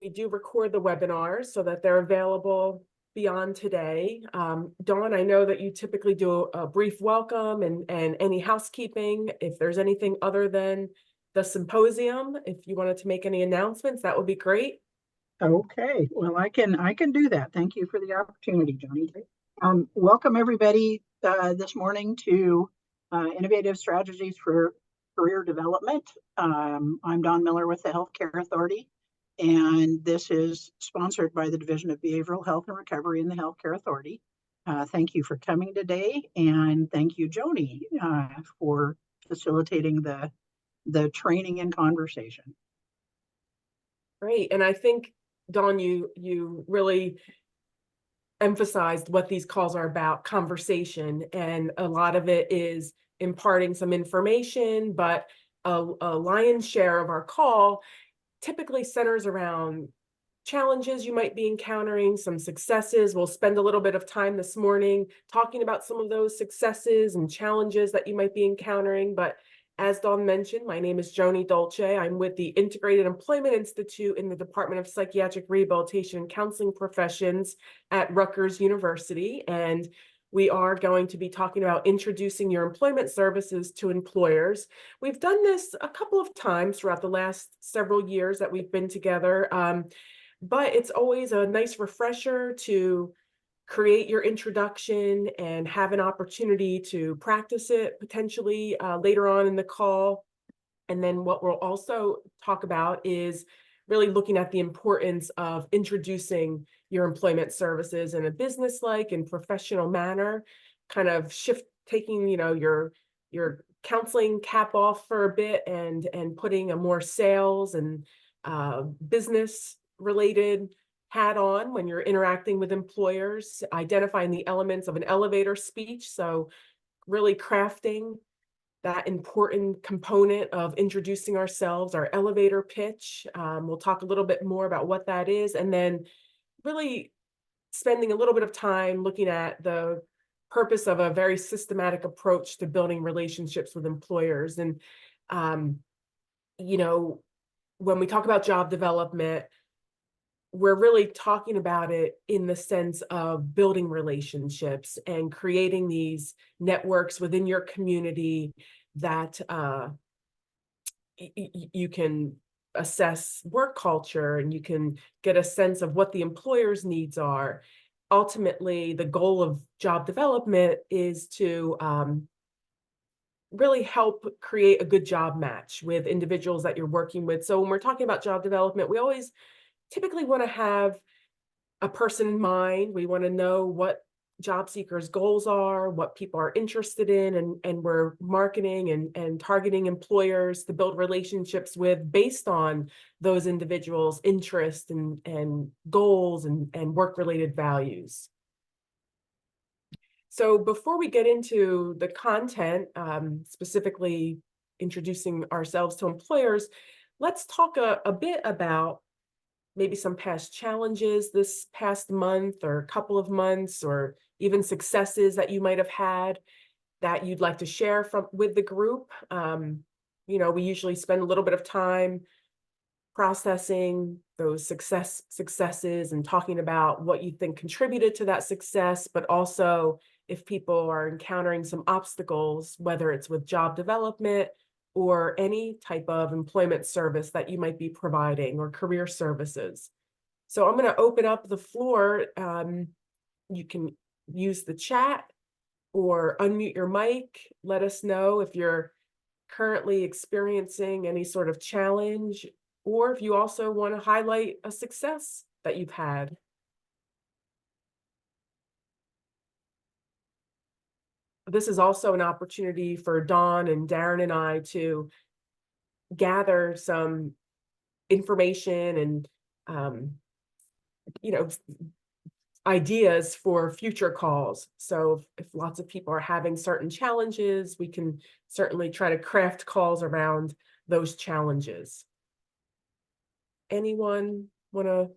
We do record the webinars so that they're available beyond today. Dawn, I know that you typically do a brief welcome and any housekeeping. If there's anything other than the symposium, if you wanted to make any announcements, that would be great. Okay, well, I can do that. Thank you for the opportunity, Johnny. Welcome everybody this morning to Innovative Strategies for Career Development. I'm Dawn Miller with the Healthcare Authority, and this is sponsored by the Division of Behavioral Health and Recovery in the Healthcare Authority. Thank you for coming today, and thank you, Joni, for facilitating the training and conversation. Great. And I think, Dawn, you really emphasized what these calls are about, conversation, and a lot of it is imparting some information, but a lion's share of our call typically centers around challenges you might be encountering, some successes. We'll spend a little bit of time this morning talking about some of those successes and challenges that you might be encountering. But as Dawn mentioned, my name is Joni Dolce. I'm with the Integrated Employment Institute in the Department of Psychiatric Rehabilitation and Counseling Professions at Rutgers University. And we are going to be talking about introducing your employment services to employers. We've done this a couple of times throughout the last several years that we've been together. But it's always a nice refresher to create your introduction and have an opportunity to practice it potentially later on in the call. And then what we'll also talk about is really looking at the importance of introducing your employment services in a business-like and professional manner, kind of taking, your counseling cap off for a bit and putting a more sales and business related hat on when you're interacting with employers, identifying the elements of an elevator speech. So really crafting that important component of introducing ourselves, our elevator pitch. We'll talk a little bit more about what that is, and then really spending a little bit of time looking at the purpose of a very systematic approach to building relationships with employers. And, when we talk about job development, we're really talking about it in the sense of building relationships and creating these networks within your community that you can assess work culture and you can get a sense of what the employer's needs are. Ultimately, the goal of job development is to really help create a good job match with individuals that you're working with. So when we're talking about job development, we always typically want to have a person in mind. We want to know what job seekers' goals are, what people are interested in, and we're marketing and targeting employers to build relationships with based on those individuals' interests and goals and work-related values. So before we get into the content, specifically introducing ourselves to employers, let's talk a bit about maybe some past challenges this past month or couple of months, or even successes that you might have had that you'd like to share with the group. We usually spend a little bit of time processing those successes and talking about what you think contributed to that success, but also if people are encountering some obstacles, whether it's with job development or any type of employment service that you might be providing or career services. So I'm going to open up the floor. You can use the chat or unmute your mic. Let us know if you're currently experiencing any sort of challenge, or if you also want to highlight a success that you've had. This is also an opportunity for Dawn and Darren and I to gather some information and, ideas for future calls. So if lots of people are having certain challenges, we can certainly try to craft calls around those challenges. Anyone want to?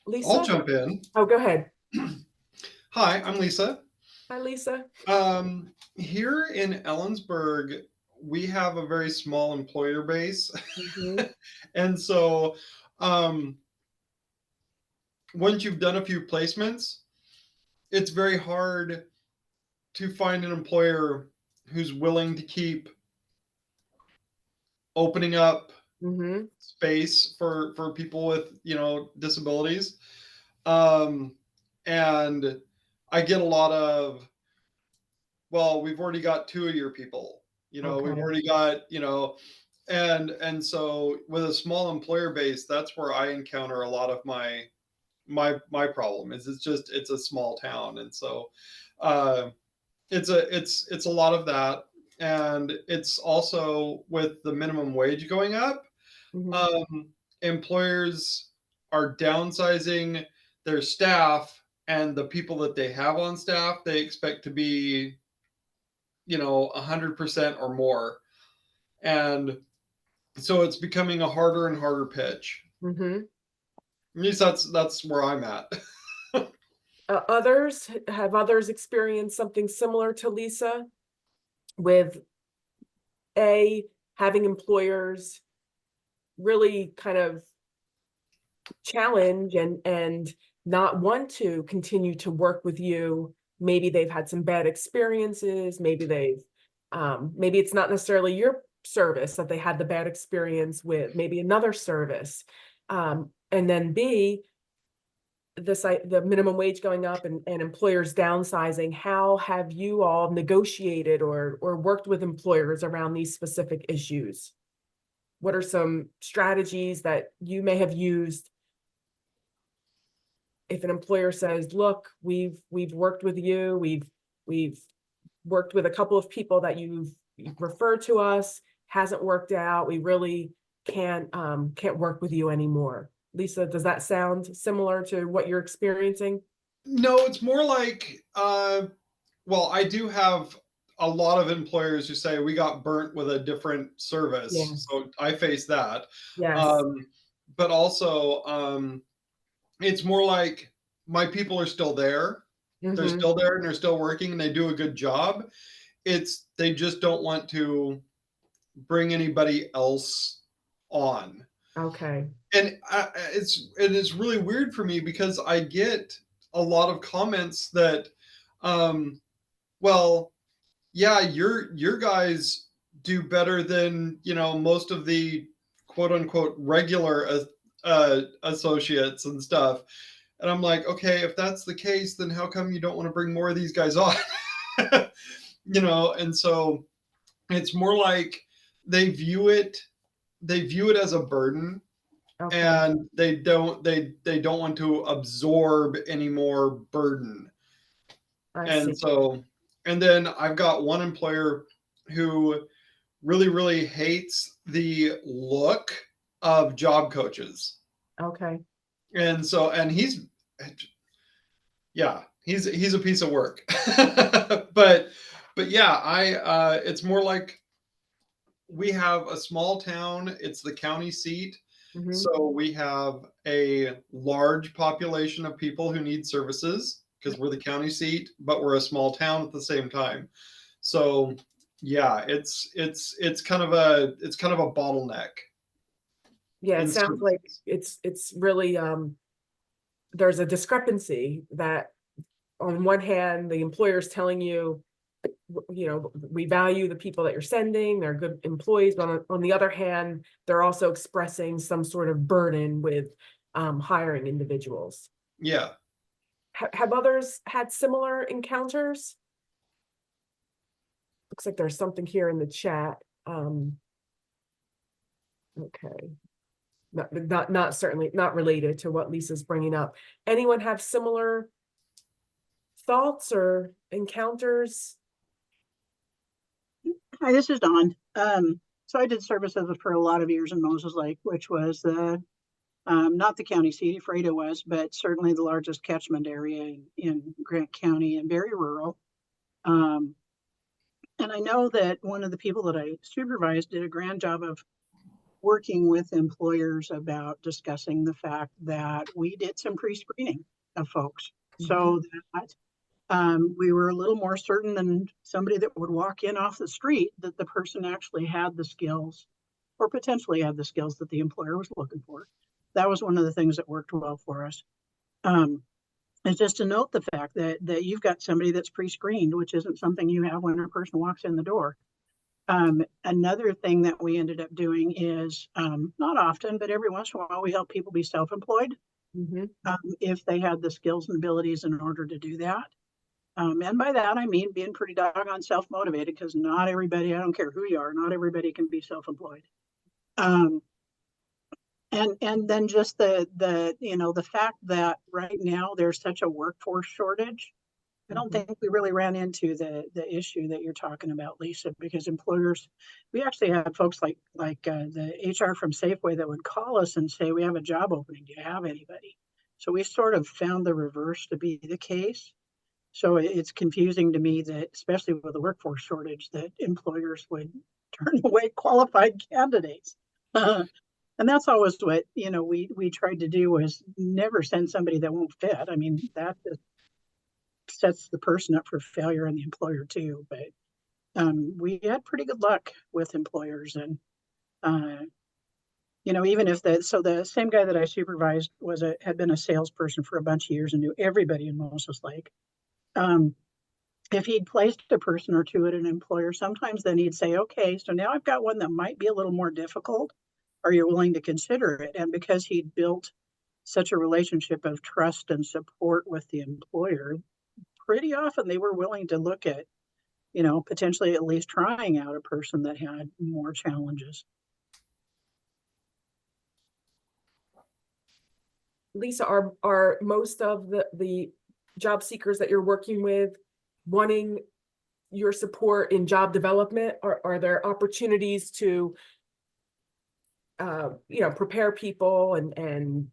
Lisa? I'll jump in. Oh, go ahead. Hi, I'm Lisa. Hi, Lisa. Here in Ellensburg, we have a very small employer base. Mhm. And so um, once you've done a few placements, it's very hard to find an employer who's willing to keep opening up Mm-hmm. space for people with disabilities. Um, and I get a lot of, well, we've already got two of your people. We've Okay. already got, and so with a small employer base, that's where I encounter a lot of my problem is it's a small town. And so uh it's a lot of that. And it's also with the minimum wage going up, Mm-hmm. um employers are downsizing their staff, and the people that they have on staff they expect to be 100% or more. And so it's becoming a harder and harder pitch. Mm-hmm. At least that's where I'm at. Others experienced something similar to Lisa with a having employers really kind of challenge and not want to continue to work with you. Maybe they've had some bad experiences. Maybe it's not necessarily your service that they had the bad experience with, maybe another service. And then B, the minimum wage going up and employers downsizing. How have you all negotiated or worked with employers around these specific issues? What are some strategies that you may have used if an employer says, look, we've worked with you, we've worked with a couple of people that you've referred to us, hasn't worked out, we really can't work with you anymore. Lisa, does that sound similar to what you're experiencing? No, it's more like, well, I do have a lot of employers who say we got burnt with a different service, Yes. so I face that. Yes. Um, but also, it's more like my people are still there. They're Mm-hmm. still there and they're still working and they do a good job. It's they just don't want to bring anybody else on. Okay. And it is really weird for me because I get a lot of comments that, um, well, yeah, your guys do better than most of the quote unquote regular associates and stuff. And I'm like, okay, if that's the case, then how come you don't want to bring more of these guys on? And so it's more like they view it as a burden, Okay. and they don't want to absorb any more burden. I And see. so, and then I've got one employer who really really hates the look of job coaches. Okay. And so, and he's a piece of work. But yeah, I it's more like we have a small town, it's the county seat. Mm-hmm. So we have a large population of people who need services because we're the county seat, but we're a small town at the same time. So yeah, it's kind of a bottleneck Yeah, it in sounds like services. it's really there's a discrepancy that on one hand, the employer is telling you, we value the people that you're sending, they're good employees, but on the other hand, they're also expressing some sort of burden with hiring individuals. Yeah. Have others had similar encounters? Looks like there's something here in the chat. Okay. Not certainly not related to what Lisa's bringing up. Anyone have similar thoughts or encounters? Hi, this is Dawn. So I did services for a lot of years in Moses Lake, which was not the county seat, afraid it was, but certainly the largest catchment area in Grant County and very rural. Um, and I know that one of the people that I supervised did a grand job of working with employers about discussing the fact that we did some pre-screening of folks. So that we were a little more certain than somebody that would walk in off the street that the person actually had the skills or potentially had the skills that the employer was looking for. that was one of the things that worked well for us. Is just to note the fact that you've got somebody that's pre-screened, which isn't something you have when a person walks in the door. Another thing that we ended up doing is, not often, but every once in a while, we help people be self-employed if they had the skills and abilities in order to do that. And by that, I mean being pretty doggone self-motivated, because not everybody, I don't care who you are, not everybody can be self-employed. And then just the fact that right now there's such a workforce shortage. I don't think we really ran into the issue that you're talking about, Lisa, because employers, we actually had folks like the HR from Safeway that would call us and say, we have a job opening. Do you have anybody? So we sort of found the reverse to be the case. So it's confusing to me that, especially with the workforce shortage, that employers would turn away qualified candidates. And that's always what, we tried to do, was never send somebody that won't fit. I mean, that just sets the person up for failure and the employer too. But we had pretty good luck with employers. And, even if the same guy that I supervised had been a salesperson for a bunch of years and knew everybody in Moses Lake. If he'd placed a person or two at an employer, sometimes then he'd say, okay, so now I've got one that might be a little more difficult. Are you willing to consider it? And because he'd built such a relationship of trust and support with the employer, pretty often they were willing to look at, potentially at least trying out a person that had more challenges. Lisa, are most of the job seekers that you're working with wanting your support in job development? Are there opportunities to prepare people and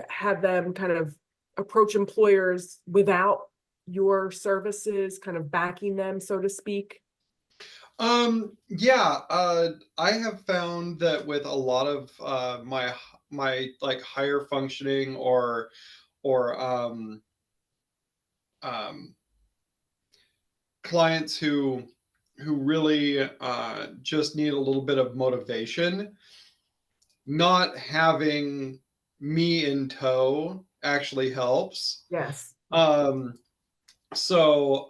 have them kind of approach employers without your services kind of backing them, so to speak? Yeah, I have found that with a lot of my like higher functioning or um clients who really just need a little bit of motivation, not having me in tow actually helps. Yes. So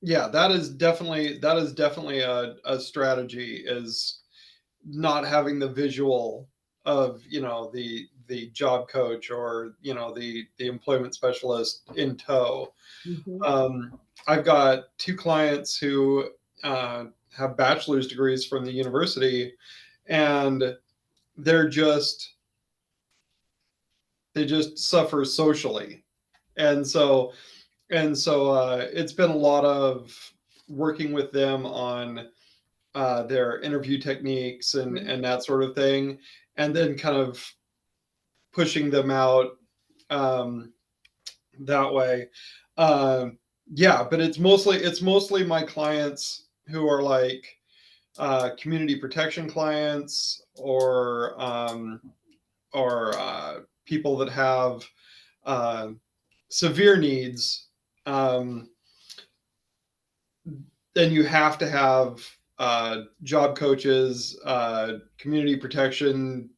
yeah, that is definitely a strategy, is not having the visual of the job coach or the employment specialist in tow. I've got two clients who have bachelor's degrees from the university, and they just suffer socially, and so it's been a lot of working with them on their interview techniques and that sort of thing, and then kind of pushing them out that way. Yeah, but it's mostly my clients who are like community protection clients, or people that have severe needs. Then you have to have job coaches, community protection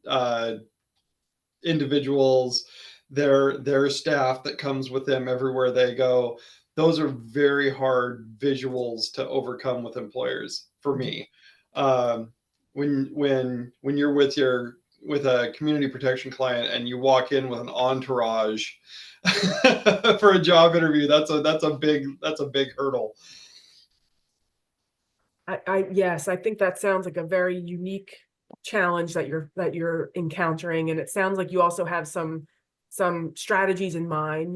individuals, their staff that comes with them everywhere they go. Those are very hard visuals to overcome with employers for me. When you're with a community protection client and you walk in with an entourage for a job interview, that's a big hurdle. Yes, I think that sounds like a very unique challenge that you're encountering, and it sounds like you also have some strategies in mind,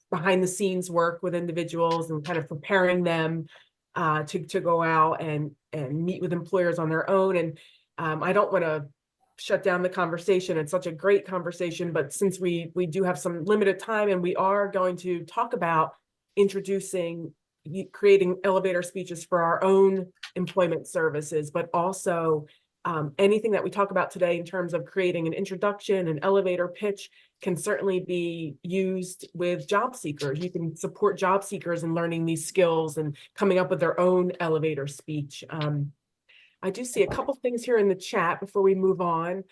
behind the scenes work with individuals and kind of preparing them to go out and meet with employers on their own. And I don't want to shut down the conversation. It's such a great conversation, but since we do have some limited time, and we are going to talk about creating elevator speeches for our own employment services, but also anything that we talk about today in terms of creating an introduction, an elevator pitch, can certainly be used with job seekers. You can support job seekers in learning these skills and coming up with their own elevator speech. I do see a couple things here in the chat before we move on.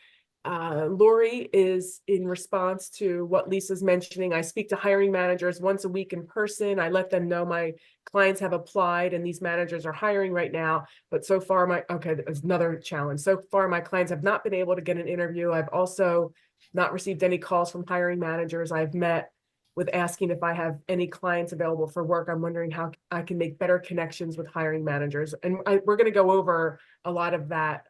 Lori is in response to what Lisa's mentioning. I speak to hiring managers once a week in person. I let them know my clients have applied and these managers are hiring right now. But so far, okay, there's another challenge. So far, my clients have not been able to get an interview. I've also not received any calls from hiring managers. I've met with asking if I have any clients available for work. I'm wondering how I can make better connections with hiring managers. And we're going to go over a lot of that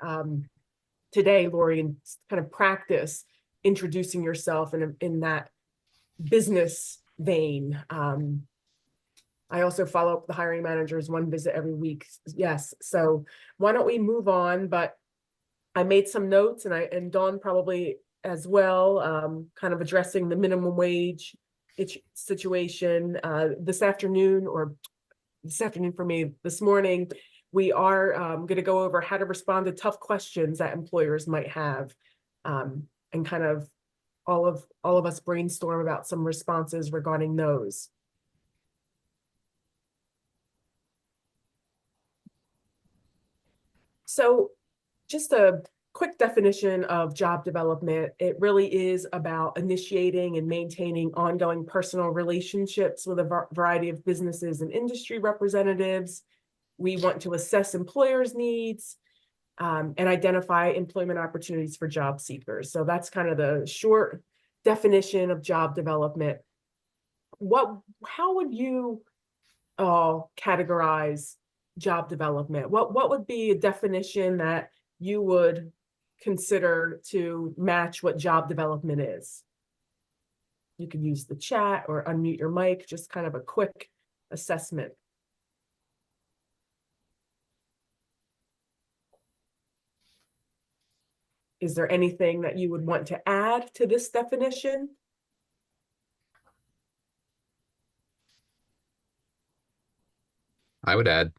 today, Lori, and kind of practice introducing yourself in that business vein. I also follow up with the hiring managers, one visit every week. Yes. So why don't we move on? But I made some notes, and Dawn probably as well, kind of addressing the minimum wage situation this afternoon for me this morning. We are going to go over how to respond to tough questions that employers might have, and kind of all of us brainstorm about some responses regarding those. So just a quick definition of job development. It really is about initiating and maintaining ongoing personal relationships with a variety of businesses and industry representatives. We want to assess employers' needs and identify employment opportunities for job seekers. So that's kind of the short definition of job development. How would you categorize job development? What would be a definition that you would consider to match what job development is? You can use the chat or unmute your mic, just kind of a quick assessment. Is there anything that you would want to add to this definition? I would add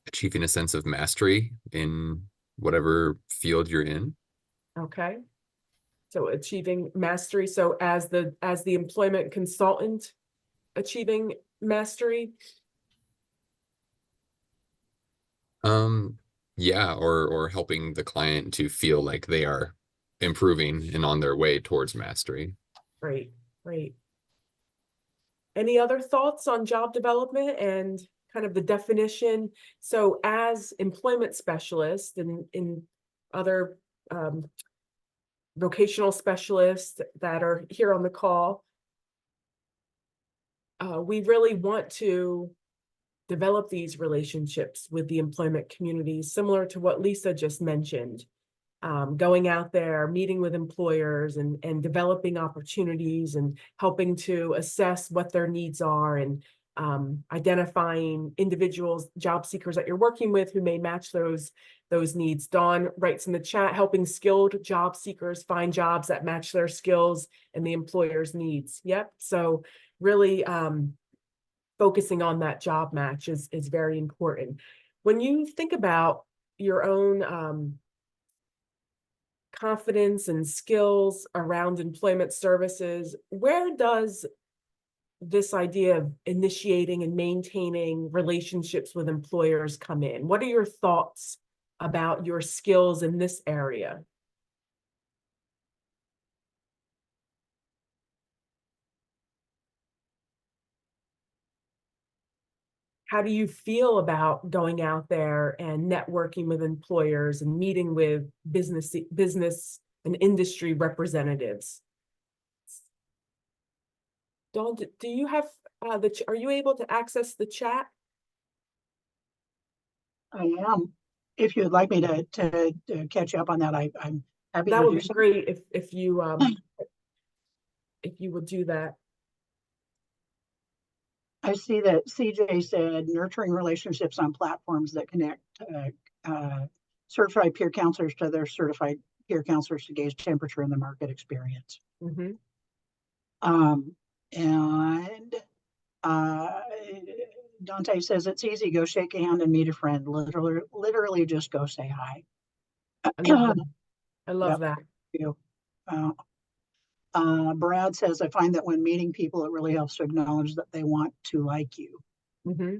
achieving a sense of mastery in whatever field you're in. Okay. So achieving mastery. So as the employment consultant, achieving mastery. Yeah, or helping the client to feel like they are improving and on their way towards mastery. Great. Any other thoughts on job development and kind of the definition? So as employment specialists and in other vocational specialists that are here on the call, we really want to develop these relationships with the employment community, similar to what Lisa just mentioned. Going out there, meeting with employers and developing opportunities and helping to assess what their needs are, and identifying individuals, job seekers that you're working with who may match those needs. Dawn writes in the chat, helping skilled job seekers find jobs that match their skills and the employer's needs. Yep. So really focusing on that job match is very important. When you think about your own confidence and skills around employment services, where does this idea of initiating and maintaining relationships with employers come in? What are your thoughts about your skills in this area? How do you feel about going out there and networking with employers and meeting with business and industry representatives? Dawn, do you have are you able to access the chat? I am. If you'd like me to catch up on that, I'm happy That to would do be so. great if you would do that. I see that CJ said nurturing relationships on platforms that connect certified peer counselors to their certified peer counselors to gauge temperature in the market experience. Mm-hmm. And Dante says it's easy. Go shake a hand and meet a friend. Literally just go say hi. I love that. You. Brad says, I find that when meeting people, it really helps to acknowledge that they want to like you. Mm-hmm.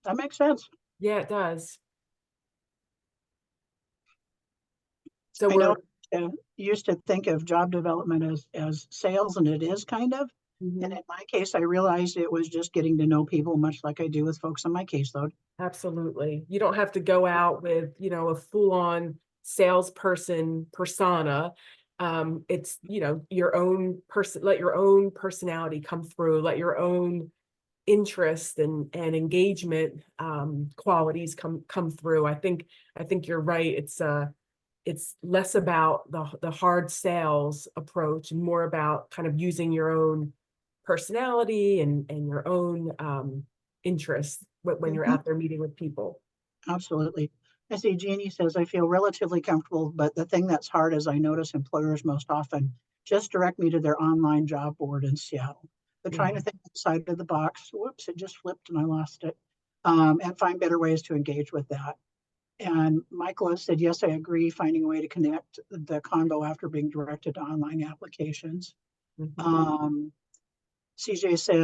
That makes sense. Yeah, it does. So I know used to think of job development as sales, and it is kind of. And Mhm. in my case, I realized it was just getting to know people, much like I do with folks on my caseload. Absolutely. You don't have to go out with, a full-on salesperson persona. It's, your own person, let your own personality come through, let your own interest and engagement qualities come through. I think you're right. It's less about the hard sales approach and more about kind of using your own personality and your own interests when you're Mhm. out there meeting with people. Absolutely. I see Jeannie says, I feel relatively comfortable, but the thing that's hard is I notice employers most often just direct me to their online job board in Seattle. They're trying Yeah. to think outside of the box. Whoops, it just flipped and I lost it. And find better ways to engage with that. And Michael has said, yes, I agree, finding a way to connect the convo after being directed to online applications. Mhm. Um, CJ says,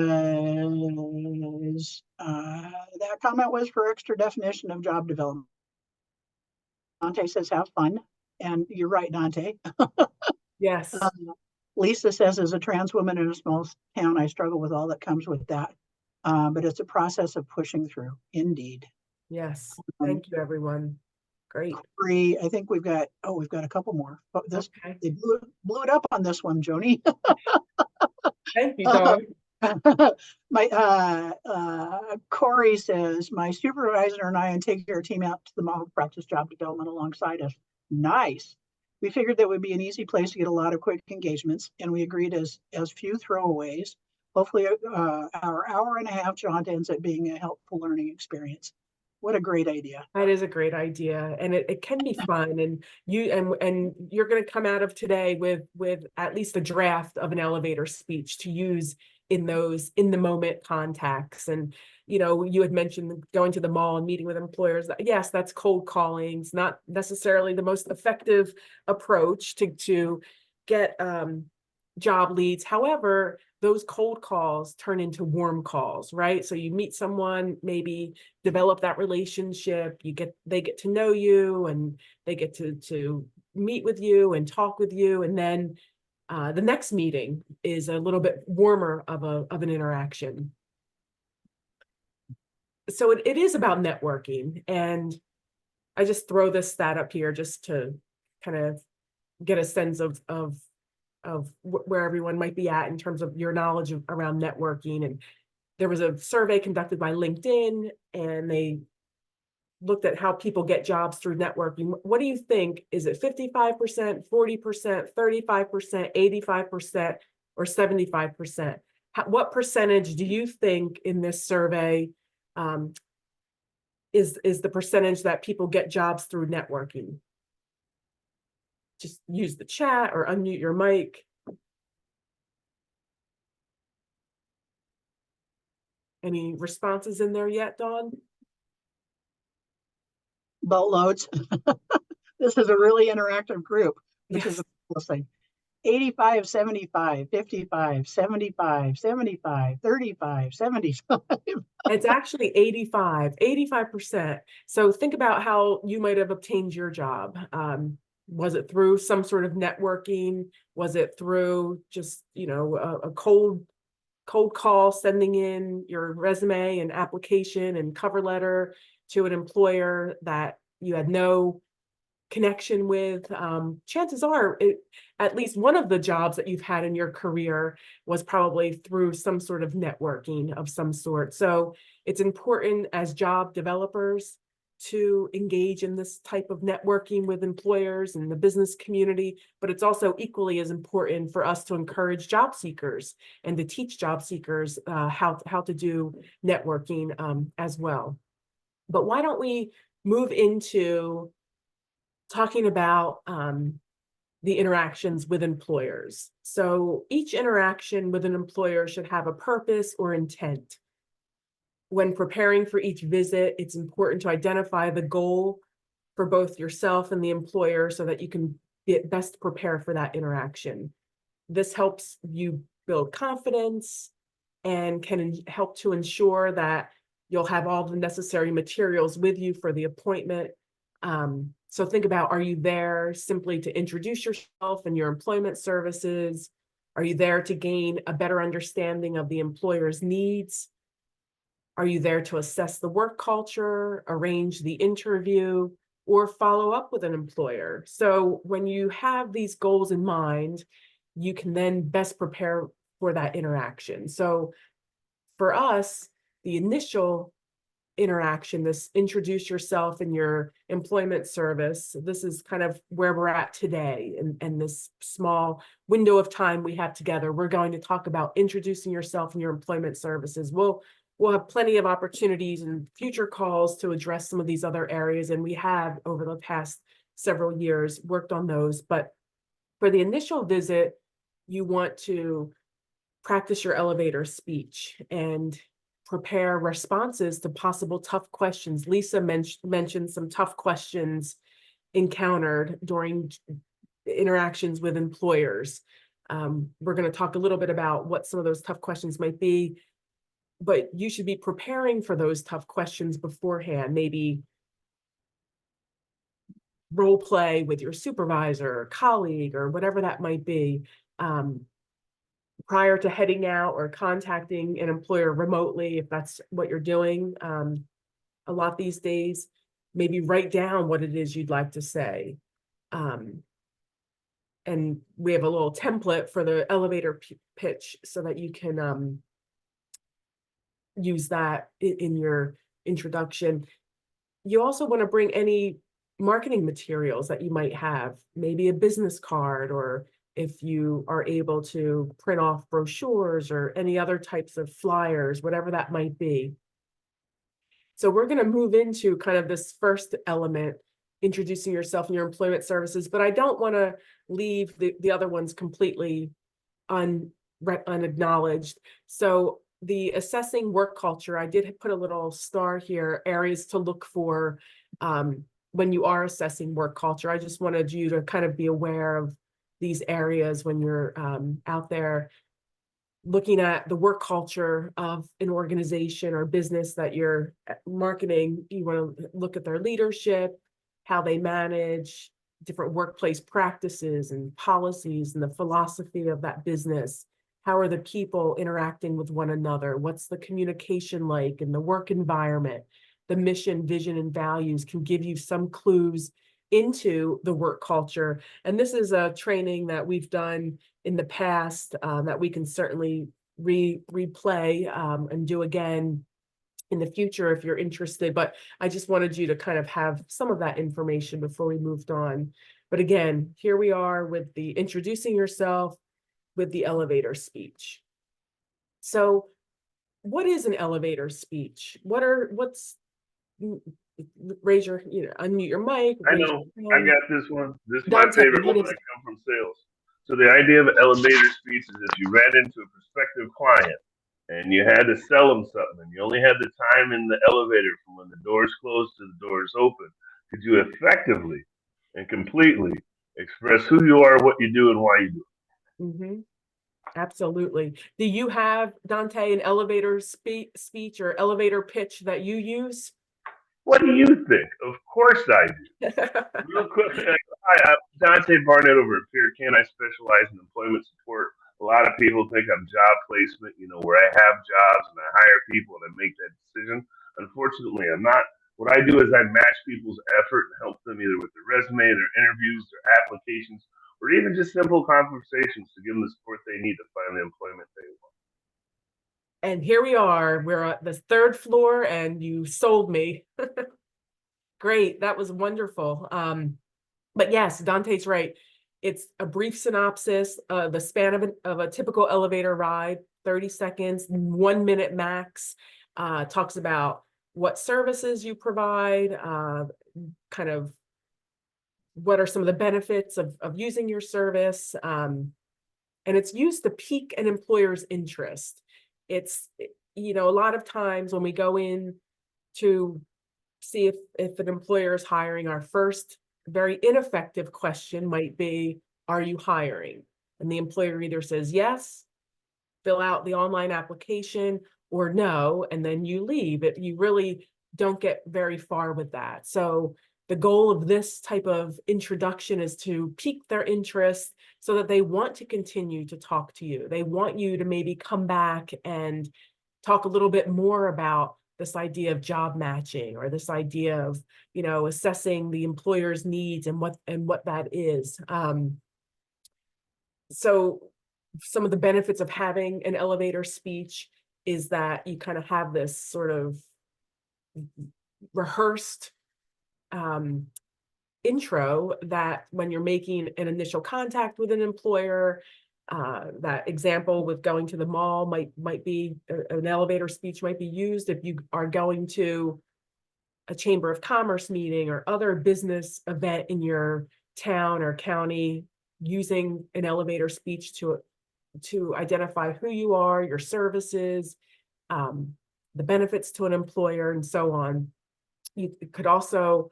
that comment was for extra definition of job development. Dante says, have fun. And you're right, Dante. Yes, Lisa says, as a trans woman in a small town, I struggle with all that comes with that. But it's a process of pushing through, indeed. yes. Um, Thank you, everyone. Great. Corey, I think we've got a couple more. But Okay. they blew it up on this one, Joni. Thank you, Dawn. My Corey says my supervisor and I take our team out to the mall to practice job development alongside us. Nice. We figured that would be an easy place to get a lot of quick engagements, and we agreed as few throwaways. Hopefully, our hour and a half jaunt ends up being a helpful learning experience. What a great idea! That is a great idea, and it can be fun. And you're going to come out of today with at least a draft of an elevator speech to use in those in the moment contacts. And you had mentioned going to the mall and meeting with employers. Yes, that's cold calling. It's not necessarily the most effective approach to get job leads. However, those cold calls turn into warm calls, right? So you meet someone, maybe develop that relationship, they get to know you, and they get to meet with you and talk with you, and then the next meeting is a little bit warmer of an interaction. So it is about networking, and I just throw this stat up here just to kind of get a sense of where everyone might be at in terms of your knowledge around networking. And there was a survey conducted by LinkedIn, and they looked at how people get jobs through networking. What do you think? Is it 55%, 40%, 35%, 85%, or 75%? What percentage do you think in this survey is the percentage that people get jobs through networking? Just use the chat or unmute your mic. Any responses in there yet, Dawn? Boatloads. This is a really interactive group, which is Yes. a cool thing. 85, 75, 55, 75, 75, 35, 75. It's actually 85%. So think about how you might have obtained your job. Was it through some sort of networking? Was it through just, a cold call, sending in your resume and application and cover letter to an employer that you had no connection with? Chances are at least one of the jobs that you've had in your career was probably through some sort of networking of some sort. So it's important as job developers to engage in this type of networking with employers and the business community, but it's also equally as important for us to encourage job seekers and to teach job seekers how to do networking as well. But why don't we move into talking about the interactions with employers? So each interaction with an employer should have a purpose or intent. When preparing for each visit, it's important to identify the goal for both yourself and the employer so that you can best prepare for that interaction. This helps you build confidence and can help to ensure that you'll have all the necessary materials with you for the appointment. So think about, are you there simply to introduce yourself and your employment services? Are you there to gain a better understanding of the employer's needs? Are you there to assess the work culture, arrange the interview, or follow up with an employer? So when you have these goals in mind, you can then best prepare for that interaction. So for us, the initial interaction, this introduce yourself and your employment service, this is kind of where we're at today, and this small window of time we have together. We're going to talk about introducing yourself and your employment services. We'll have plenty of opportunities in future calls to address some of these other areas, and we have over the past several years worked on those. But for the initial visit, you want to practice your elevator speech and prepare responses to possible tough questions. Lisa mentioned some tough questions encountered during interactions with employers. We're going to talk a little bit about what some of those tough questions might be, but you should be preparing for those tough questions beforehand. Maybe role play with your supervisor or colleague or whatever that might be. Prior to heading out or contacting an employer remotely, if that's what you're doing a lot these days, maybe write down what it is you'd like to say. And we have a little template for the elevator pitch so that you can use that in your introduction. You also want to bring any marketing materials that you might have, maybe a business card, or if you are able to print off brochures or any other types of flyers, whatever that might be. So we're going to move into kind of this first element, introducing yourself and your employment services, but I don't want to leave the other ones completely unacknowledged. So the assessing work culture, I did put a little star here, areas to look for when you are assessing work culture. I just wanted you to kind of be aware of these areas when you're out there looking at the work culture of an organization or business that you're marketing. You want to look at their leadership, how they manage, different workplace practices and policies, and the philosophy of that business. How are the people interacting with one another? What's the communication like in the work environment? The mission, vision, and values can give you some clues into the work culture. And this is a training that we've done in the past that we can certainly replay and do again in the future if you're interested. But I just wanted you to kind of have some of that information before we moved on. But again, here we are with the introducing yourself with the elevator speech. So what is an elevator speech? Raise your, unmute your mic. I know. I got this one. This is my favorite one. I come from sales. So the idea of an elevator speech is if you ran into a prospective client and you had to sell them something and you only had the time in the elevator from when the doors closed to the doors open, could you effectively and completely express who you are, what you do, and why you do it? Mm-hmm. Absolutely. Do you have, Dante, an elevator speech or elevator pitch that you use? What do you think? Of course I do. Real quick, I'm Dante Barnett over at Peer Can. I specialize in employment support. A lot of people think I'm job placement, where I have jobs and I hire people and I make that decision. Unfortunately, I'm not. What I do is I match people's effort and help them either with their resume, their interviews, their applications, or even just simple conversations to give them the support they need to find the employment they want. And here we are, we're at the third floor and you sold me. Great, that was wonderful. But yes, Dante's right. It's a brief synopsis, the span of a typical elevator ride, 30 seconds, 1 minute max, talks about what services you provide, kind of what are some of the benefits of using your service. And it's used to pique an employer's interest. It's, a lot of times when we go in to see if an employer is hiring, our first very ineffective question might be, are you hiring? And the employer either says yes, fill out the online application, or no, and then you leave. You really don't get very far with that. So the goal of this type of introduction is to pique their interest so that they want to continue to talk to you. They want you to maybe come back and talk a little bit more about this idea of job matching, or this idea of, assessing the employer's needs and what that is. So some of the benefits of having an elevator speech is that you kind of have this sort of rehearsed intro that when you're making an initial contact with an employer, that example with going to the mall might be an elevator speech might be used if you are going to a chamber of commerce meeting or other business event in your town or county, using an elevator speech to identify who you are, your services, the benefits to an employer, and so on. You could also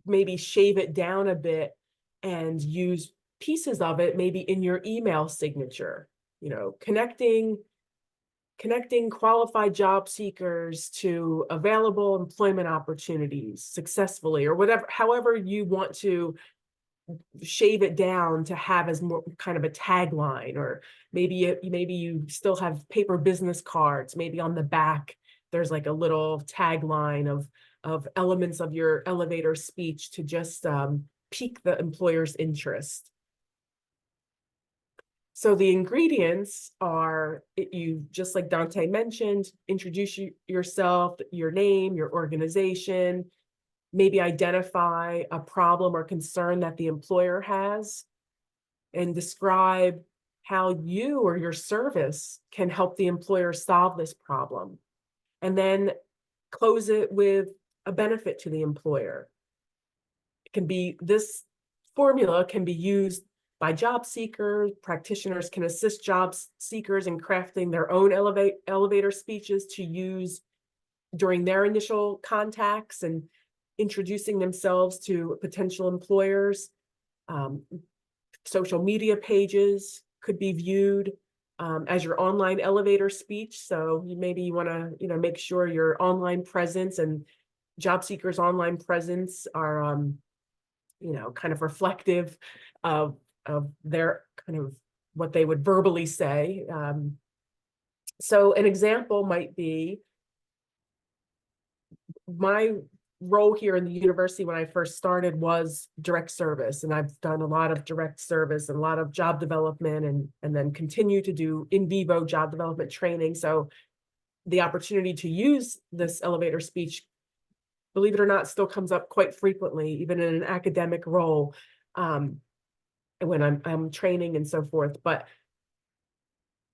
maybe shave it down a bit and use pieces of it maybe in your email signature, connecting qualified job seekers to available employment opportunities successfully, or whatever, however you want to shave it down to have as more kind of a tagline. Or maybe you still have paper business cards, maybe on the back there's like a little tagline of elements of your elevator speech to just pique the employer's interest. So the ingredients are, you just like Dante mentioned, introduce yourself, your name, your organization, maybe identify a problem or concern that the employer has, and describe how you or your service can help the employer solve this problem. And then close it with a benefit to the employer. This formula can be used by job seekers. Practitioners can assist job seekers in crafting their own elevator speeches to use during their initial contacts and introducing themselves to potential employers. Social media pages could be viewed as your online elevator speech. So maybe you want to, make sure your online presence and job seekers' online presence are, kind of reflective of their kind of what they would verbally say. So an example might be my role here in the university when I first started was direct service, and I've done a lot of direct service and a lot of job development, and then continue to do in vivo job development training. So the opportunity to use this elevator speech, believe it or not, still comes up quite frequently, even in an academic role, when I'm training and so forth. But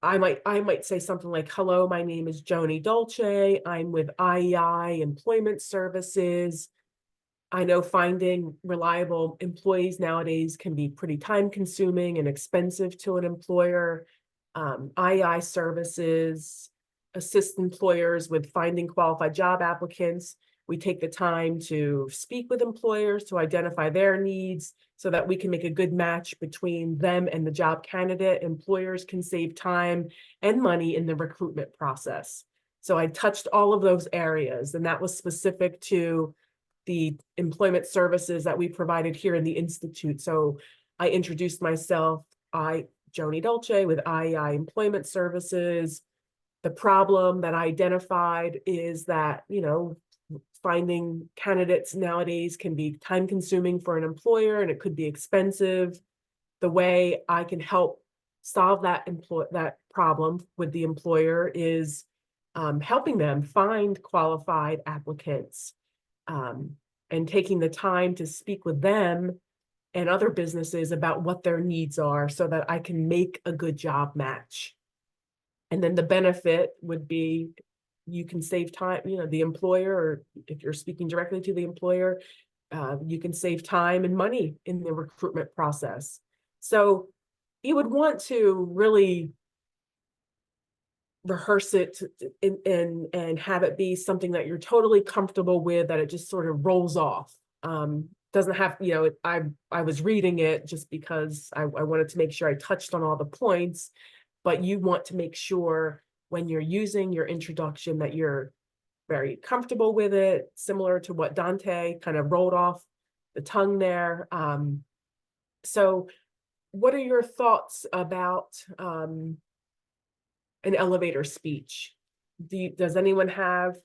I might say something like, hello, my name is Joni Dolce. I'm with IEI Employment Services. I know finding reliable employees nowadays can be pretty time consuming and expensive to an employer. IEI services assist employers with finding qualified job applicants. We take the time to speak with employers to identify their needs so that we can make a good match between them and the job candidate. Employers can save time and money in the recruitment process. So I touched all of those areas, and that was specific to the employment services that we provided here in the Institute. So I introduced myself, Joni Dolce with IEI Employment Services. The problem that I identified is that, finding candidates nowadays can be time consuming for an employer, and it could be expensive. The way I can help solve that problem with the employer is helping them find qualified applicants, and taking the time to speak with them and other businesses about what their needs are so that I can make a good job match. And then the benefit would be you can save time, the employer, or if you're speaking directly to the employer, you can save time and money in the recruitment process. So you would want to really rehearse it and have it be something that you're totally comfortable with, that it just sort of rolls off. Doesn't have, I was reading it just because I wanted to make sure I touched on all the points, but you want to make sure when you're using your introduction that you're very comfortable with it, similar to what Dante kind of rolled off the tongue there. So what are your thoughts about an elevator speech? Does anyone have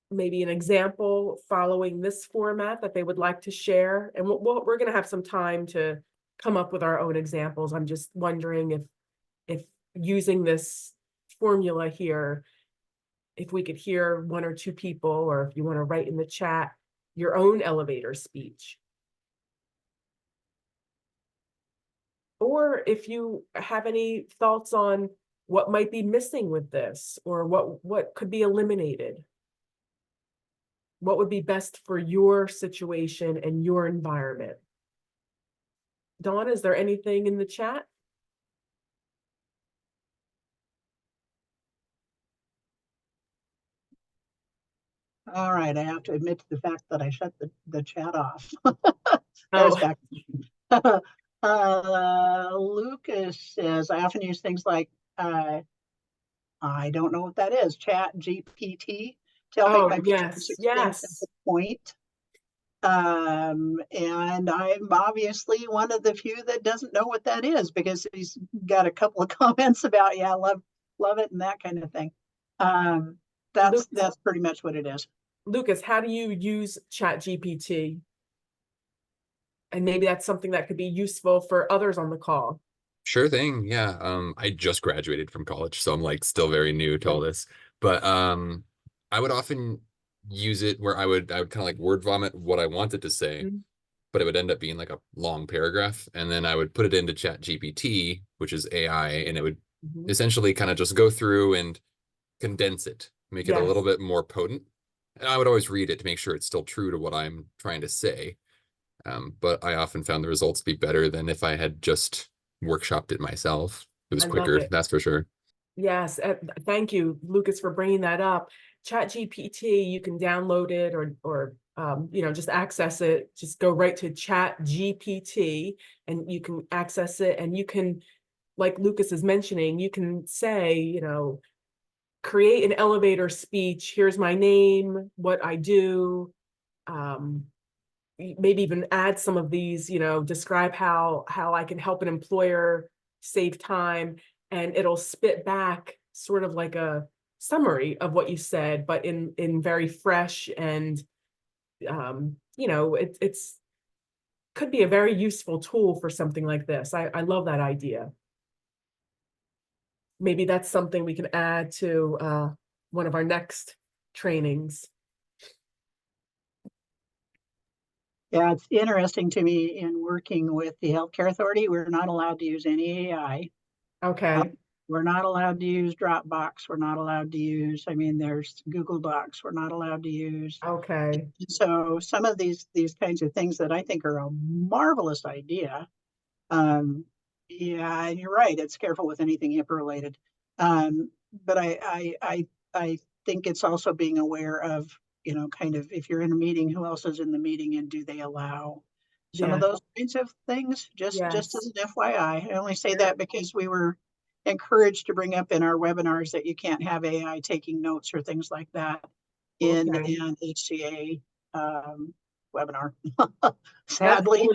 maybe an example following this format that they would like to share? And we're going to have some time to come up with our own examples. I'm just wondering if using this formula here, if we could hear one or two people, or if you want to write in the chat your own elevator speech. Or if you have any thoughts on what might be missing with this, or what could be eliminated. What would be best for your situation and your environment? Dawn, is there anything in the chat? All right, I have to admit to the fact that I shut the chat off. There's back. Lucas says, I often use things like, I don't know what that is, Chat GPT, to help make my Yes, experience at the point. And I'm obviously one of the few that doesn't know what that is, because he's got a couple of comments about, yeah, love it and that kind of thing. That's pretty much what it is. Lucas, how do you use Chat GPT? And maybe that's something that could be useful for others on the call. Sure thing. Yeah. I just graduated from college, so I'm like still very new to all this. But I would often use it where I would kind of like word vomit what I wanted to say, but it would end up being like a long paragraph. And then I would put it into Chat GPT, which is AI, and it would essentially kind of just go through and condense it, make it a little bit more potent. And I would always read it to make sure it's still true to what I'm trying to say. But I often found the results to be better than if I had just workshopped it myself. It was quicker, that's for sure. Yes, thank you, Lucas, for bringing that up. Chat GPT, you can download it or just access it. Just go right to Chat GPT and you can access it, and you can, like Lucas is mentioning, you can say, create an elevator speech. Here's my name, what I do. Maybe even add some of these, describe how I can help an employer save time, and it'll spit back sort of like a summary of what you said, but in very fresh and it's could be a very useful tool for something like this. I love that idea. Maybe that's something we can add to one of our next trainings. Yeah, it's interesting to me in working with the Healthcare Authority, we're not allowed to use any AI. Okay. We're not allowed to use Dropbox. We're not allowed to use, there's Google Docs. We're not allowed to use. Okay. So some of these kinds of things that I think are a marvelous idea. Yeah, and you're right. It's careful with anything HIPAA related. But I think it's also being aware of, kind of if you're in a meeting, who else is in the meeting, and do they allow some of those kinds of things? Just as an FYI. I only say that because we were encouraged to bring up in our webinars that you can't have AI taking notes or things like that in an HCA webinar. Sadly.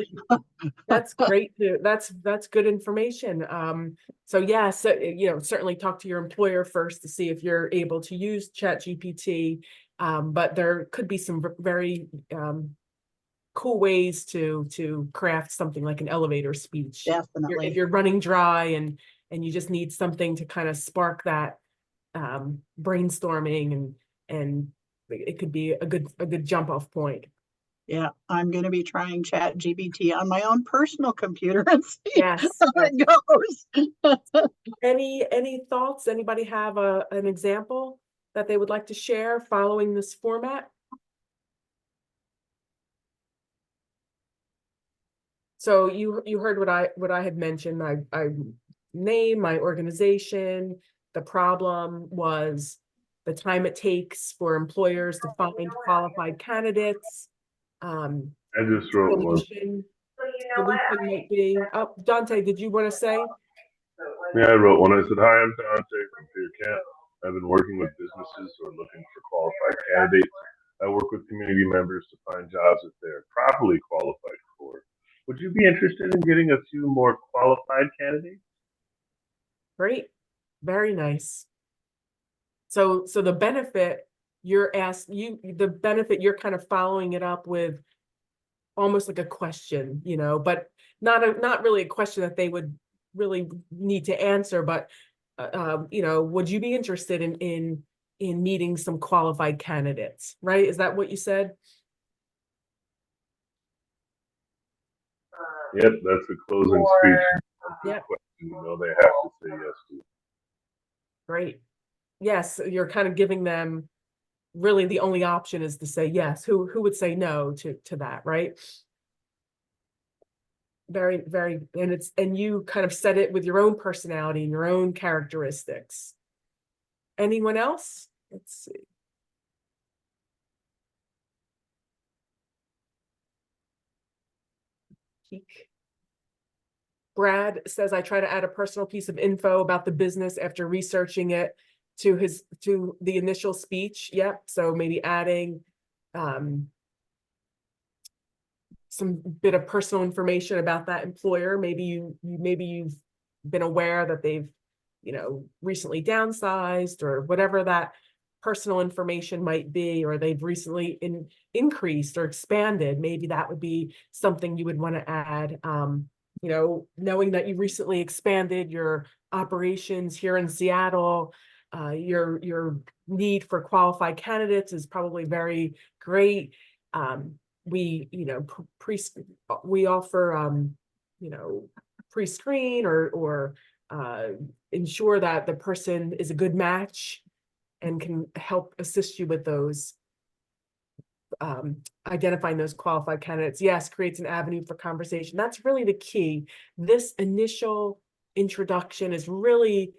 That's great. That's good information. So yes, certainly talk to your employer first to see if you're able to use Chat GPT. But there could be some very cool ways to craft something like an elevator speech. Definitely. If you're running dry and you just need something to kind of spark that brainstorming, and it could be a good jump off point. Yeah, I'm going to be trying Chat GPT on my own personal computer and see how it goes. Any thoughts? Anybody have an example that they would like to share following this format? So you heard what I had mentioned. I named my organization. The problem was the time it takes for employers to find qualified candidates. I just wrote one. Solution might be. Oh, Dante, did you want to say? Yeah, I wrote one. I said, "Hi, I'm Dante from Peer Camp. I've been working with businesses who are looking for qualified candidates. I work with community members to find jobs that they're properly qualified for. Would you be interested in getting a few more qualified candidates? Great. Very nice. So the benefit the benefit you're kind of following it up with almost like a question, but not really a question that they would really need to answer, but would you be interested in meeting some qualified candidates, right? Is that what you said? Yep, that's the closing speech. Yeah. They have to say yes to. Great. Yes, you're kind of giving them really the only option is to say yes. Who would say no to that, right? Very, very, and you kind of said it with your own personality and your own characteristics. Anyone else? Let's see. Brad says, I try to add a personal piece of info about the business after researching it to the initial speech. Yep. So maybe adding some bit of personal information about that employer. Maybe you've been aware that they've, recently downsized or whatever that personal information might be, or they've recently increased or expanded. Maybe that would be something you would want to add. Knowing that you recently expanded your operations here in Seattle, your need for qualified candidates is probably very great. We offer pre-screen or ensure that the person is a good match and can help assist you with those identifying those qualified candidates. Yes, creates an avenue for conversation. That's really the key. This initial introduction is really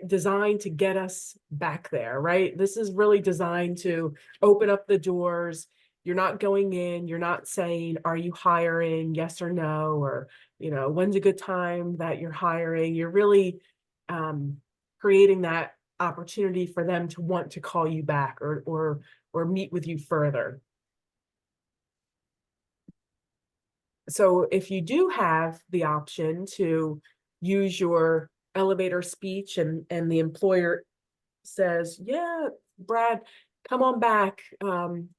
designed to get us back there, right? This is really designed to open up the doors. You're not going in, you're not saying, are you hiring? Yes or no, or, when's a good time that you're hiring? You're really creating that opportunity for them to want to call you back or meet with you further. So if you do have the option to use your elevator speech and the employer says, yeah, Brad, come on back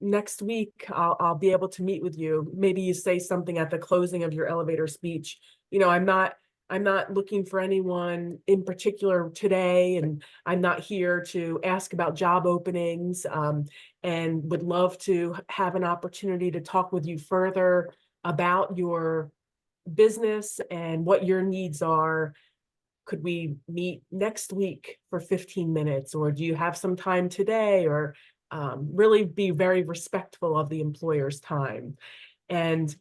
next week. I'll be able to meet with you. Maybe you say something at the closing of your elevator speech. I'm not looking for anyone in particular today, and I'm not here to ask about job openings, and would love to have an opportunity to talk with you further about your business and what your needs are. Could we meet next week for 15 minutes, or do you have some time today? Or really be very respectful of the employer's time. And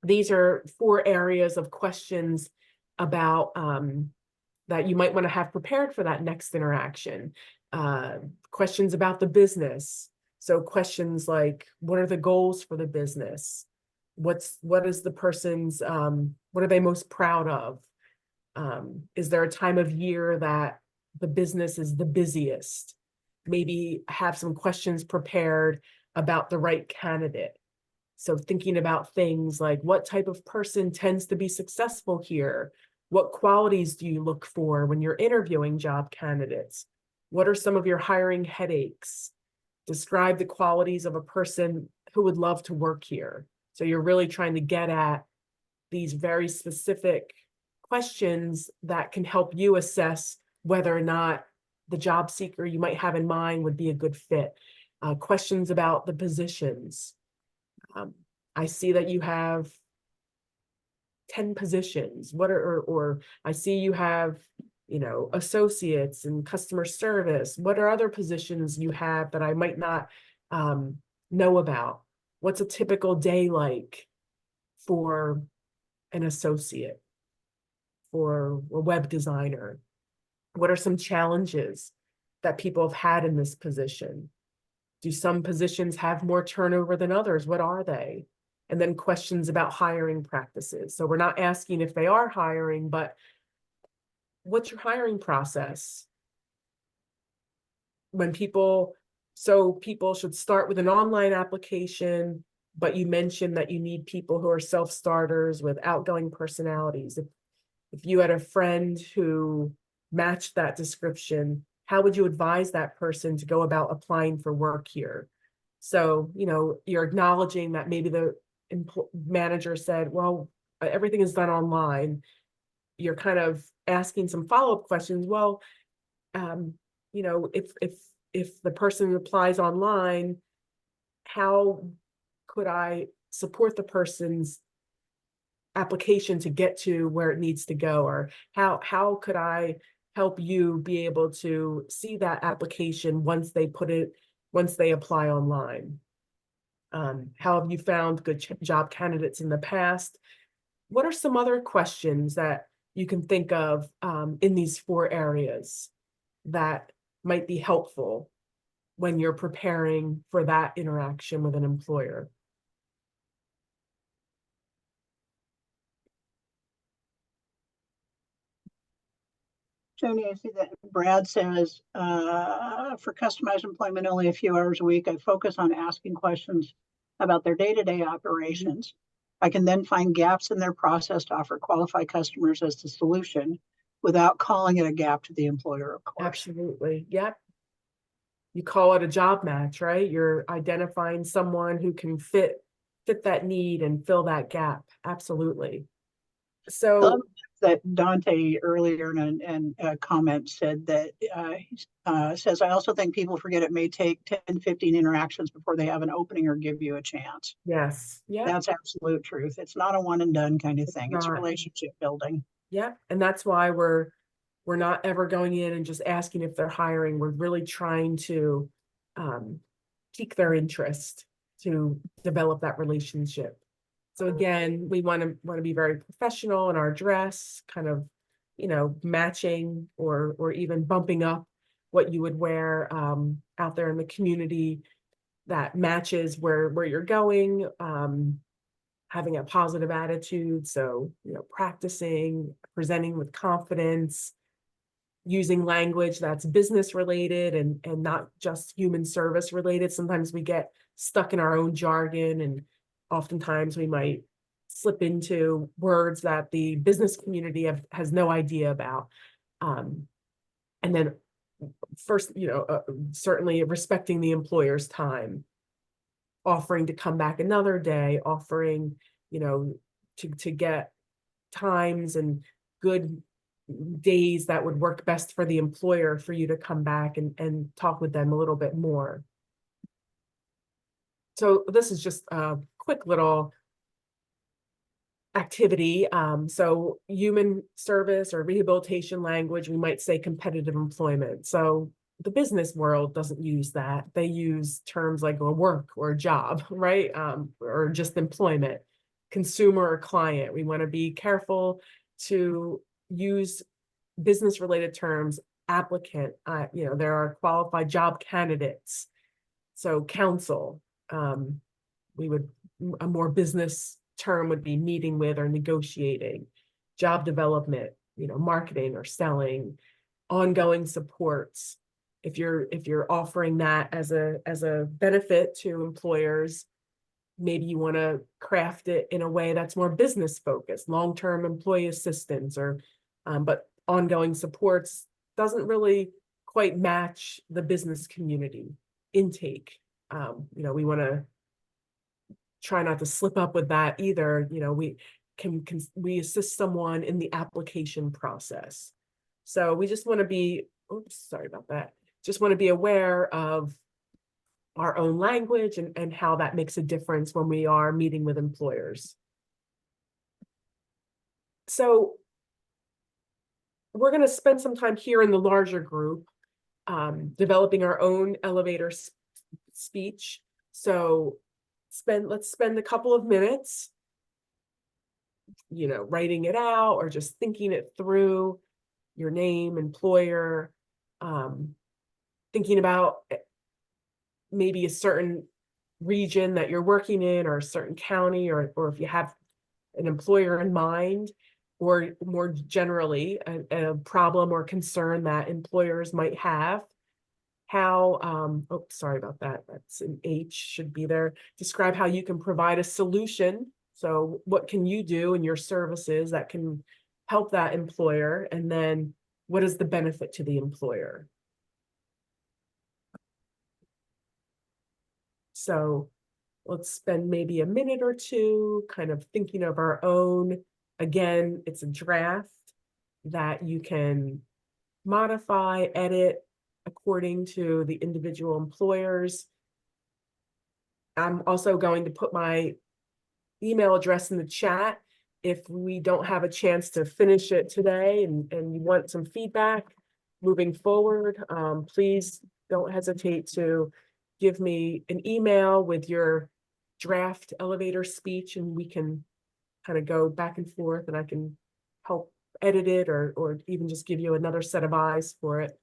these are 4 areas of questions about that you might want to have prepared for that next interaction. Questions about the business. So questions like, what are the goals for the business? What is the person's, what are they most proud of? Is there a time of year that the business is the busiest? Maybe have some questions prepared about the right candidate. So thinking about things like, what type of person tends to be successful here? What qualities do you look for when you're interviewing job candidates? What are some of your hiring headaches? Describe the qualities of a person who would love to work here. So you're really trying to get at these very specific questions that can help you assess whether or not the job seeker you might have in mind would be a good fit. Questions about the positions. I see that you have 10 positions. Or I see you have, associates and customer service. What are other positions you have that I might not know about? What's a typical day like for an associate, for a web designer? What are some challenges that people have had in this position? Do some positions have more turnover than others? What are they? And then questions about hiring practices. So we're not asking if they are hiring, but what's your hiring process? so people should start with an online application, but you mentioned that you need people who are self-starters with outgoing personalities. If you had a friend who matched that description, how would you advise that person to go about applying for work here? So, you're acknowledging that maybe the manager said, well, everything is done online. You're kind of asking some follow-up questions. Well, if the person applies online, how could I support the person's application to get to where it needs to go? Or how could I help you be able to see that application once they apply online? How have you found good job candidates in the past? What are some other questions that you can think of in these 4 areas that might be helpful when you're preparing for that interaction with an employer? Tony, I see that Brad says, for customized employment, only a few hours a week, I focus on asking questions about their day-to-day operations. I can then find gaps in their process to offer qualified customers as the solution without calling it a gap to the employer, of course. Absolutely. Yep. You call it a job match, right? You're identifying someone who can fit that need and fill that gap. Absolutely. So that Dante earlier in a comment said that says, I also think people forget it may take 10, 15 interactions before they have an opening or give you a chance. yes. Yeah. That's absolute truth. It's not a one and done kind of thing. It's not. relationship building. Yeah. And that's why we're not ever going in and just asking if they're hiring. We're really trying to pique their interest to develop that relationship. So again, we want to be very professional in our dress, kind of, matching or even bumping up what you would wear out there in the community that matches where you're going, having a positive attitude. So, practicing, presenting with confidence, using language that's business related and not just human service related. Sometimes we get stuck in our own jargon, and oftentimes we might slip into words that the business community has no idea about. And then first, certainly respecting the employer's time, offering to come back another day, offering, to get times and good days that would work best for the employer for you to come back and talk with them a little bit more. So this is just a quick little activity. So human service or rehabilitation language, we might say competitive employment. So the business world doesn't use that. They use terms like a work or a job, right? Or just employment, consumer or client. We want to be careful to use business related terms, applicant, there are qualified job candidates. So counsel, a more business term would be meeting with or negotiating, job development, marketing or selling, ongoing supports. If you're offering that as a benefit to employers, maybe you want to craft it in a way that's more business focused, long-term employee assistance, or but ongoing supports doesn't really quite match the business community intake. We want to try not to slip up with that either. We assist someone in the application process. So we just want to be, sorry about that. Just want to be aware of our own language and how that makes a difference when we are meeting with employers. So we're going to spend some time here in the larger group developing our own elevator speech. So let's spend a couple of minutes, writing it out or just thinking it through, your name, employer, thinking about maybe a certain region that you're working in or a certain county, or if you have an employer in mind, or more generally a problem or concern that employers might have. how, oh, sorry about that. That's an H, should be there. Describe how you can provide a solution. So what can you do in your services that can help that employer? And then what is the benefit to the employer? So let's spend maybe a minute or two kind of thinking of our own. Again, it's a draft that you can modify, edit according to the individual employers. I'm also going to put my email address in the chat if we don't have a chance to finish it today and you want some feedback moving forward. Please don't hesitate to give me an email with your draft elevator speech, and we can kind of go back and forth, and I can help edit it or even just give you another set of eyes for it.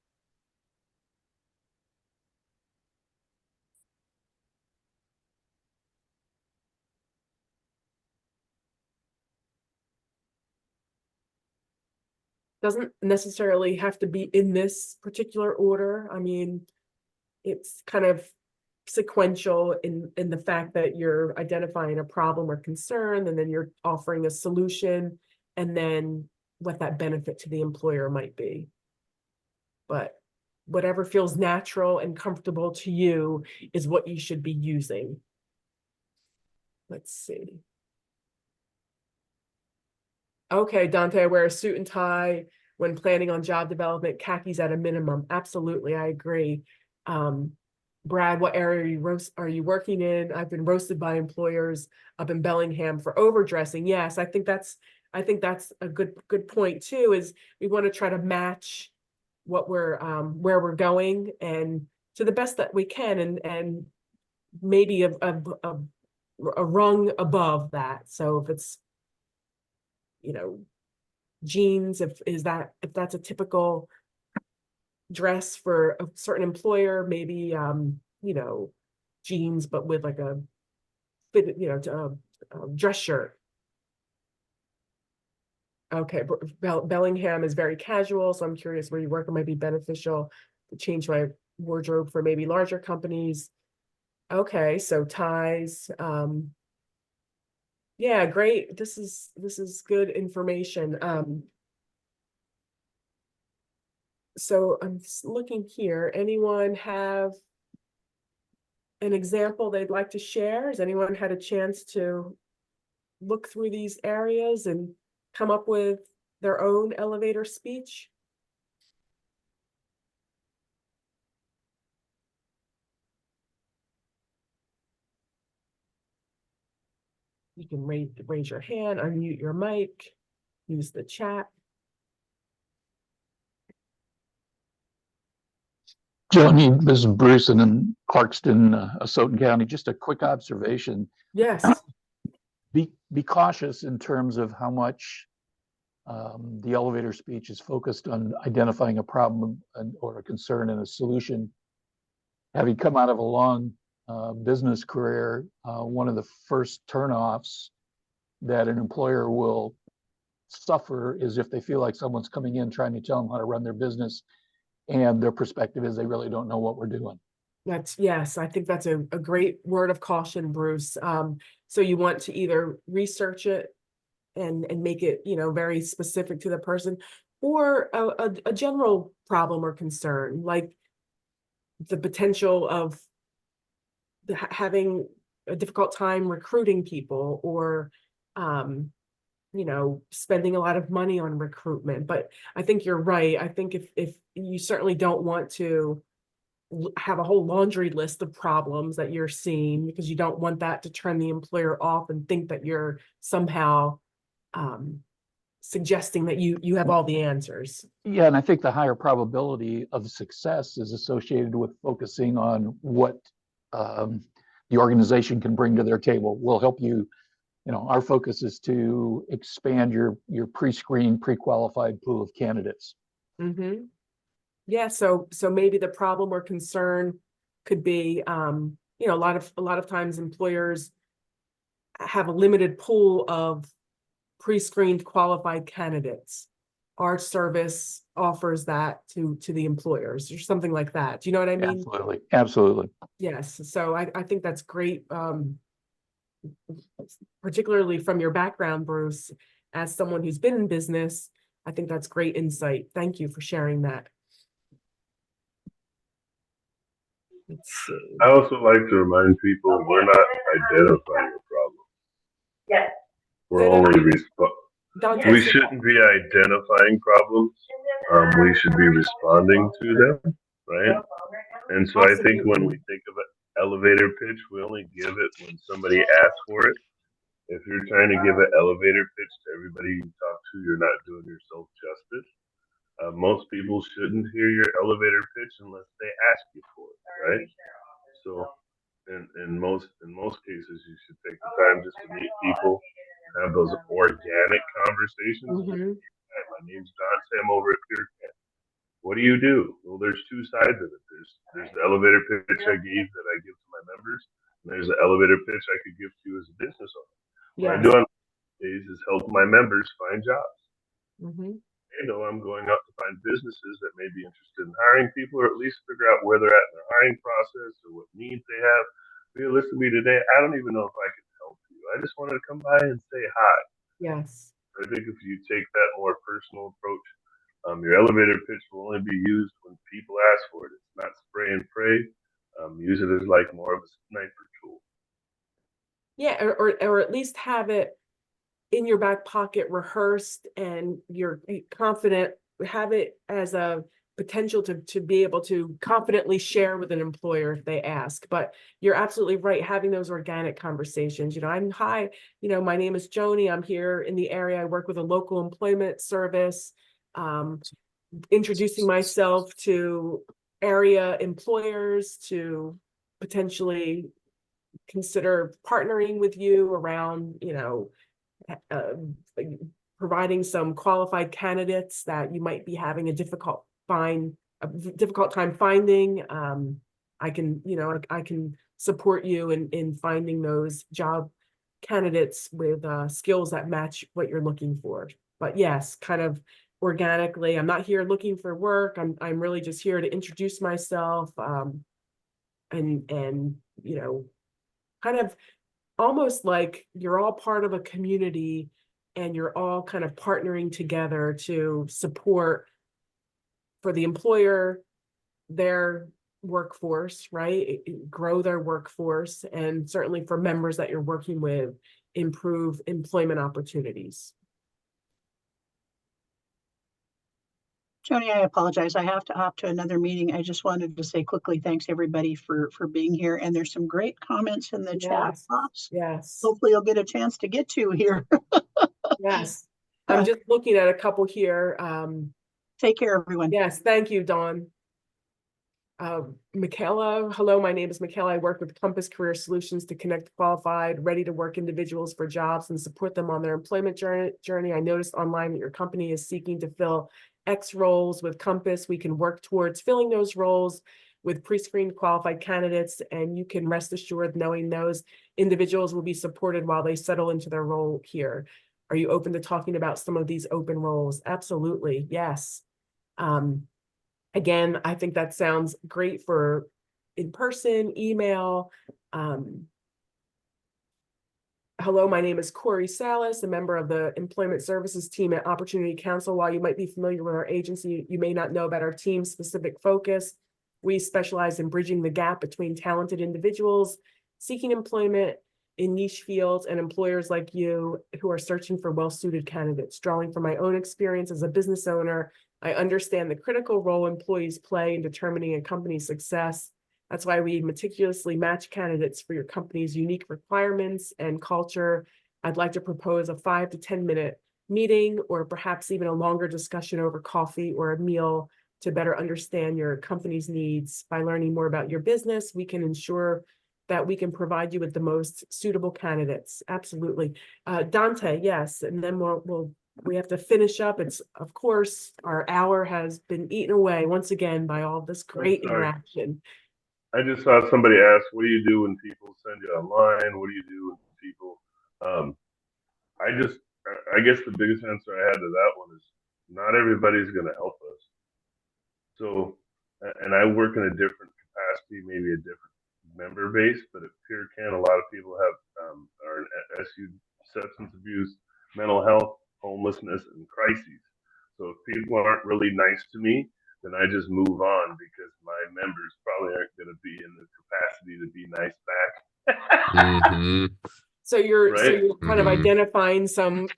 Doesn't necessarily have to be in this particular order. I mean, it's kind of sequential in the fact that you're identifying a problem or concern, and then you're offering a solution, and then what that benefit to the employer might be. But whatever feels natural and comfortable to you is what you should be using. Let's see. Okay, Dante, I wear a suit and tie when planning on job development, khakis at a minimum. Absolutely, I agree. Brad, what area are you working in? I've been roasted by employers up in Bellingham for overdressing. Yes, I think that's a good point too, is we want to try to match what we're where we're going and to the best that we can, and maybe a rung above that. So if it's, you know, jeans, if that's a typical dress for a certain employer, maybe you know, jeans but with like a fit, you know, dress shirt. Okay, Bellingham is very casual, so I'm curious where you work. It might be beneficial to change my wardrobe for maybe larger companies. Okay, so ties. Yeah, great. This is good information. So I'm looking here. Anyone have an example they'd like to share? Has anyone had a chance to look through these areas and come up with their own elevator speech? You can raise your hand, unmute your mic, use the chat. Joni, this is Bruce in Clarkston, Asotin County. Just a quick observation. Yes. Be cautious in terms of how much the elevator speech is focused on identifying a problem or a concern and a solution. Having come out of a long business career, one of the first turnoffs that an employer will suffer is if they feel like someone's coming in trying to tell them how to run their business, and their perspective is they really don't know what we're doing. Yes, I think that's a great word of caution, Bruce. So you want to either research it and make it, you know, very specific to the person, or a general problem or concern, like the potential of having a difficult time recruiting people, or you know, spending a lot of money on recruitment. But I think you're right. I think if you certainly don't want to have a whole laundry list of problems that you're seeing, because you don't want that to turn the employer off and think that you're somehow suggesting that you have all the answers. Yeah, and I think the higher probability of success is associated with focusing on what the organization can bring to their table. We'll help you. You know, our focus is to expand your pre-screened, pre-qualified pool of candidates. Mm-hmm. Yeah, so maybe the problem or concern could be, you know, a lot of times employers have a limited pool of pre-screened qualified candidates. our service offers that to the employers or something like that. Do you know what I mean? Absolutely, absolutely. Yes. So I think that's great. Particularly from your background, Bruce, as someone who's been in business, I think that's great insight. Thank you for sharing that. Let's see. I also like to remind people we're not identifying a problem. Yes. We're Say that only again. Dante, we say that. shouldn't be identifying problems. We should be responding to them, right? And so I think when we Absolutely. think of an elevator pitch, we only give it when somebody asks for it. If you're trying to give an elevator pitch to everybody you talk to, you're not doing yourself justice. Most people shouldn't hear your elevator pitch unless they ask you for it, right? So, in most cases, you should take the time just to meet people, have those organic conversations. Mhm. Hi, my name's Dante. I'm over at Pure. What do you do? Well, there's two sides of it. There's the elevator pitch I gave that I give to my members, and there's the elevator pitch I could give to you as a business owner. What I Yes. do on days is help my members find jobs. Mhm. They know I'm going out to find businesses that may be interested in hiring people, or at least figure out where they're at in their hiring process or what needs they have. Realistically, today, I don't even know if I can help you. I just wanted to come by and say hi. Yes. I think if you take that more personal approach, your elevator pitch will only be used when people ask for it. It's not spray and pray. Use it as like more of a sniper tool. Yeah, or at least have it in your back pocket, rehearsed, and you're confident. Have it as a potential to be able to confidently share with an employer if they ask. But you're absolutely right, having those organic conversations. Hi, my name is Joni. I'm here in the area. I work with a local employment service. Introducing myself to area employers to potentially consider partnering with you around, uh, providing some qualified candidates that you might be having a difficult time finding. I can support you in finding those job candidates with skills that match what you're looking for. But yes, kind of organically, I'm not here looking for work. I'm really just here to introduce myself, and kind of almost like you're all part of a community and you're all kind of partnering together to support for the employer their workforce, right? Grow their workforce, and certainly for members that you're working with, improve employment opportunities. Joni, I apologize. I have to opt to another meeting. I just wanted to say quickly, thanks everybody for being here. And there's some great comments in the chat Yes. box. Yes. Hopefully you'll get a chance to get to here. Yes. I'm just looking at a couple here. Take care, everyone. Yes, thank you, Dawn. Michaela, hello, my name is Michaela. I work with Compass Career Solutions to connect qualified, ready-to-work individuals for jobs and support them on their employment journey. I noticed online that your company is seeking to fill X roles with Compass. We can work towards filling those roles with pre-screened qualified candidates, and you can rest assured knowing those individuals will be supported while they settle into their role here. Are you open to talking about some of these open roles? Absolutely, yes. Again, I think that sounds great for in-person, email. Hello, my name is Corey Salas, a member of the Employment Services team at Opportunity Council. While you might be familiar with our agency, you may not know about our team's specific focus. We specialize in bridging the gap between talented individuals seeking employment in niche fields and employers like you who are searching for well-suited candidates. Drawing from my own experience as a business owner, I understand the critical role employees play in determining a company's success. That's why we meticulously match candidates for your company's unique requirements and culture. I'd like to propose a 5 to 10 minute meeting, or perhaps even a longer discussion over coffee or a meal to better understand your company's needs. By learning more about your business, we can ensure that we can provide you with the most suitable candidates. Absolutely. Dante, yes, and then we have to finish up. It's, of course, our hour has been eaten away once again by all this great interaction. I just saw somebody ask, "What do you do when people send you online? What do you do when people?" I guess the biggest answer I had to that one is not everybody's going to help us. So, and I work in a different capacity, maybe a different member base, but at PureCan, a lot of people are in SU, substance abuse, mental health, homelessness, and crises. So if people aren't really nice to me, then I just move on because my members probably aren't going to be in the capacity to be nice back. Hmm. So you're Right? kind of Mhm. identifying some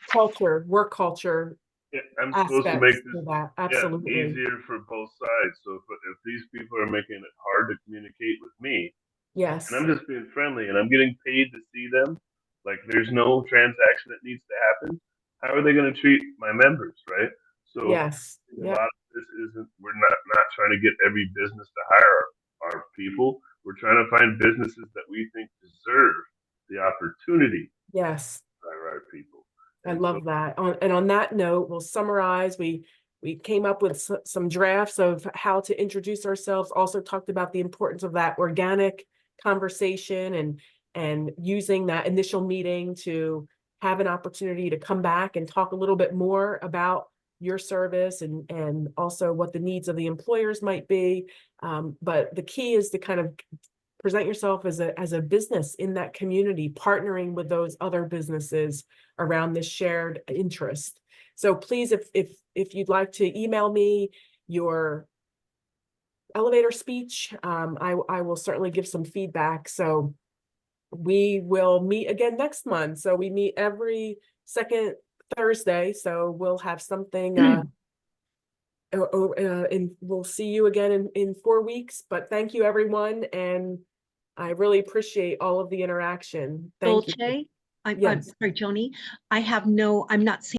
work culture Yeah, I'm supposed to aspects make this to that. Absolutely. easier for both sides. So if these people are making it hard to communicate with me, Yes. and I'm just being friendly and I'm getting paid to see them, like there's no transaction that needs to happen, how are they going to treat my members, right? So Yes. a Yep. lot of this isn't, we're not trying to get every business to hire our people. We're trying to find businesses that we think deserve the opportunity Yes. to hire our people. I And love that. And on that note, we'll summarize. We came up with some drafts of how to introduce ourselves. Also talked about the importance of that organic conversation and using that initial meeting to have an opportunity to come back and talk a little bit more about your service and also what the needs of the employers might be. But the key is to kind of present yourself as a business in that community, partnering with those other businesses around this shared interest. So please, if you'd like to email me your elevator speech, I will certainly give some feedback. So we will meet again next month. So we meet every second Thursday. So we'll have something and we'll see you again in 4 weeks. But thank you, everyone. And I really appreciate all of the interaction. Thank you. Dolce, I'm Yes. sorry, Joni. I'm not seeing